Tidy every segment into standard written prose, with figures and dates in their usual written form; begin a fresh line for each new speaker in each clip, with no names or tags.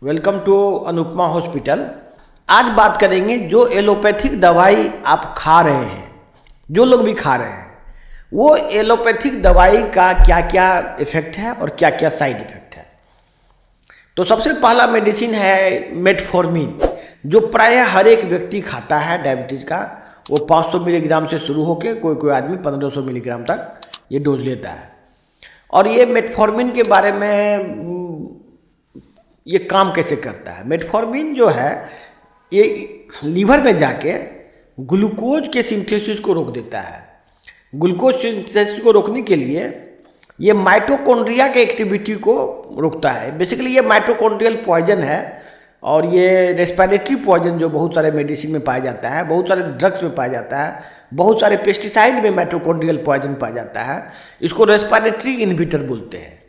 Welcome to Anupama hospital. आज बात करेंगे जो एलोपैथिक दवाई आप खा रहे हैं, जो लोग भी खा रहे हैं, वो एलोपैथिक दवाई का क्या क्या इफेक्ट है और क्या क्या साइड इफेक्ट है। तो सबसे पहला मेडिसिन है मेटफॉर्मिन, जो प्रायः हर एक व्यक्ति खाता है डायबिटीज़ का। वो 500 मिलीग्राम से शुरू होकर कोई आदमी 1500 मिलीग्राम तक ये डोज लेता है। और ये मेटफॉर्मिन के बारे में ये काम कैसे करता है। मेटफॉर्मिन जो है ये लीवर में जाके ग्लूकोज के सिंथेसिस को रोक देता है। ग्लूकोज सिंथेसिस को रोकने के लिए ये माइटोकॉन्ड्रिया के एक्टिविटी को रोकता है। बेसिकली ये माइटोकॉन्ड्रियल पॉइजन है और ये रेस्पिरेटरी पॉइजन जो बहुत सारे मेडिसिन में पाया जाता है, बहुत सारे ड्रग्स में पाया जाता है, बहुत सारे पेस्टिसाइड में माइटोकॉन्ड्रियल पॉइजन पाया जाता है। इसको रेस्पिरेटरी इनहिबिटर बोलते हैं।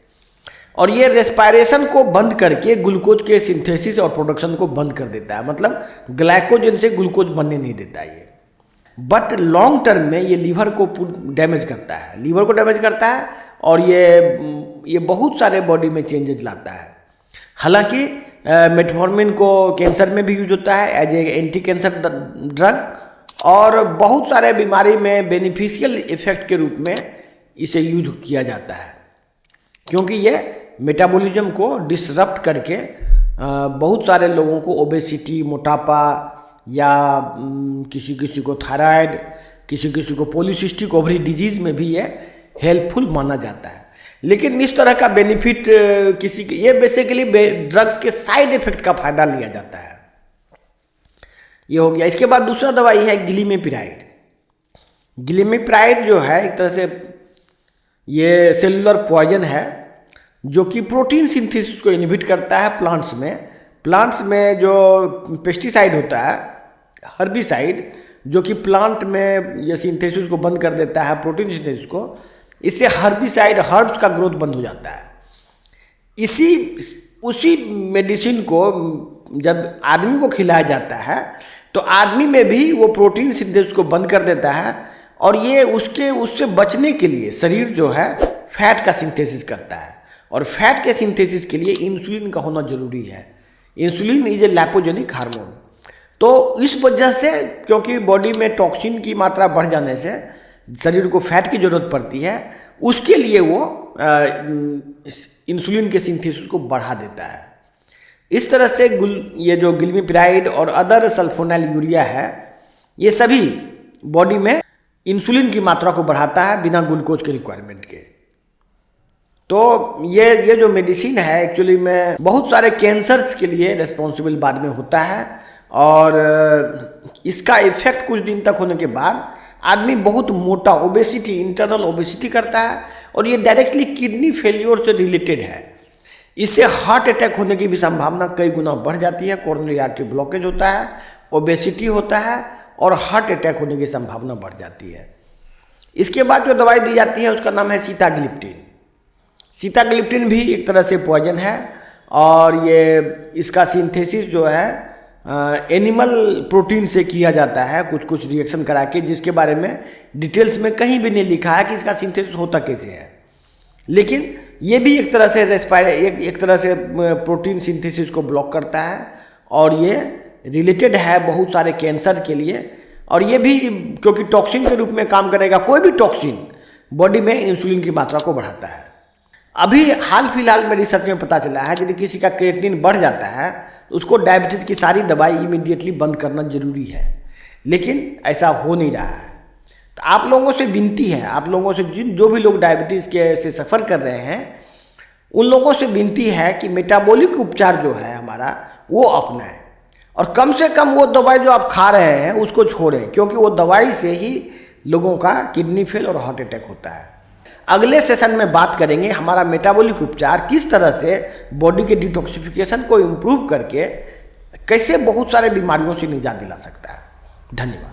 और ये रेस्पिरेशन को बंद करके ग्लूकोज के सिंथेसिस और प्रोडक्शन को बंद कर देता है, मतलब ग्लाइकोजन से ग्लूकोज बनने नहीं देता ये। बट लॉन्ग टर्म में ये लीवर को डैमेज करता है, लीवर को डैमेज करता है और ये बहुत सारे बॉडी में चेंजेस लाता है। हालांकि मेटफॉर्मिन को कैंसर में भी यूज होता है as a anti cancer drug, और बहुत सारे बीमारी में बेनिफिशियल इफेक्ट के रूप में इसे यूज किया जाता है, क्योंकि ये मेटाबॉलिज्म को डिसरप्ट करके बहुत सारे लोगों को ओबेसिटी, मोटापा या किसी किसी को थायराइड, किसी किसी को पॉलीसिस्टिक ओवरी डिजीज़ में भी ये हेल्पफुल माना जाता है। लेकिन इस तरह का बेनिफिट किसी के, ये बेसिकली ड्रग्स के साइड इफेक्ट का फायदा लिया जाता है। ये हो गया। इसके बाद दूसरा दवाई है ग्लिमेपिराइड। ग्लिमेपिराइड जो है एक तरह से ये सेलुलर पॉइजन है जो कि प्रोटीन सिंथेसिस को इनहिबिट करता है प्लांट्स में। प्लांट्स में जो पेस्टिसाइड होता है, हर्बिसाइड, जो कि प्लांट में ये सिंथेसिस को बंद कर देता है, प्रोटीन सिंथेसिस को। इससे हर्बिसाइड, हर्ब्स का ग्रोथ बंद हो जाता है। उसी मेडिसिन को जब आदमी को खिलाया जाता है तो आदमी में भी वो प्रोटीन सिंथेसिस को बंद कर देता है, और ये उससे बचने के लिए शरीर जो है फैट का सिंथेसिस करता है। और फैट के सिंथेसिस के लिए इंसुलिन का होना जरूरी है। Insulin is a lipogenic hormone. तो इस वजह से, क्योंकि बॉडी में टॉक्सिन की मात्रा बढ़ जाने से शरीर को फैट की जरूरत पड़ती है, उसके लिए वो इंसुलिन के सिंथेसिस को बढ़ा देता है। इस तरह से ये जो ग्लिमेपिराइड और अदर सल्फोनाइल यूरिया है, ये सभी बॉडी में इंसुलिन की मात्रा को बढ़ाता है बिना ग्लूकोज के रिक्वायरमेंट के। तो ये जो मेडिसिन है एक्चुअली में बहुत सारे कैंसर्स के लिए रिस्पॉन्सिबल बाद में होता है, और इसका इफेक्ट कुछ दिन तक होने के बाद आदमी बहुत मोटा, ओबेसिटी, इंटरनल ओबेसिटी करता है, और ये डायरेक्टली किडनी फेलियर से रिलेटेड है। इससे हार्ट अटैक होने की भी संभावना कई गुना बढ़ जाती है। कोरोनरी आर्टरी ब्लॉकेज होता है, ओबेसिटी होता है और हार्ट अटैक होने की संभावना बढ़ जाती है। इसके बाद जो दवाई दी जाती है उसका नाम है सीताग्लिप्टिन। सीताग्लिप्टिन भी एक तरह से पॉइजन है, और ये इसका सिंथेसिस जो है एनिमल प्रोटीन से किया जाता है, कुछ रिएक्शन करा के, जिसके बारे में डिटेल्स में कहीं भी नहीं लिखा है कि इसका सिंथेसिस होता कैसे है। लेकिन ये भी एक तरह से एक तरह से प्रोटीन सिंथेसिस को ब्लॉक करता है, और ये रिलेटेड है बहुत सारे कैंसर के लिए। और ये भी क्योंकि टॉक्सिन के रूप में काम करेगा, कोई भी टॉक्सिन बॉडी में इंसुलिन की मात्रा को बढ़ाता है। अभी हाल फिलहाल में रिसर्च में पता चला है यदि किसी का क्रिएटिनिन बढ़ जाता है तो उसको डायबिटीज़ की सारी दवाई इमीडिएटली बंद करना जरूरी है, लेकिन ऐसा हो नहीं रहा है। तो आप लोगों से विनती है, आप लोगों से जो भी लोग डायबिटीज़ के से सफ़र कर रहे हैं, उन लोगों से विनती है कि मेटाबॉलिक उपचार जो है हमारा वो अपनाएं, और कम से कम वो दवाई जो आप खा रहे हैं उसको छोड़ें, क्योंकि वो दवाई से ही लोगों का किडनी फेल और हार्ट अटैक होता है। अगले सेशन में बात करेंगे हमारा मेटाबॉलिक उपचार किस तरह से बॉडी के डिटॉक्सिफिकेशन को इम्प्रूव करके कैसे बहुत सारे बीमारियों से निजात दिला सकता है। धन्यवाद।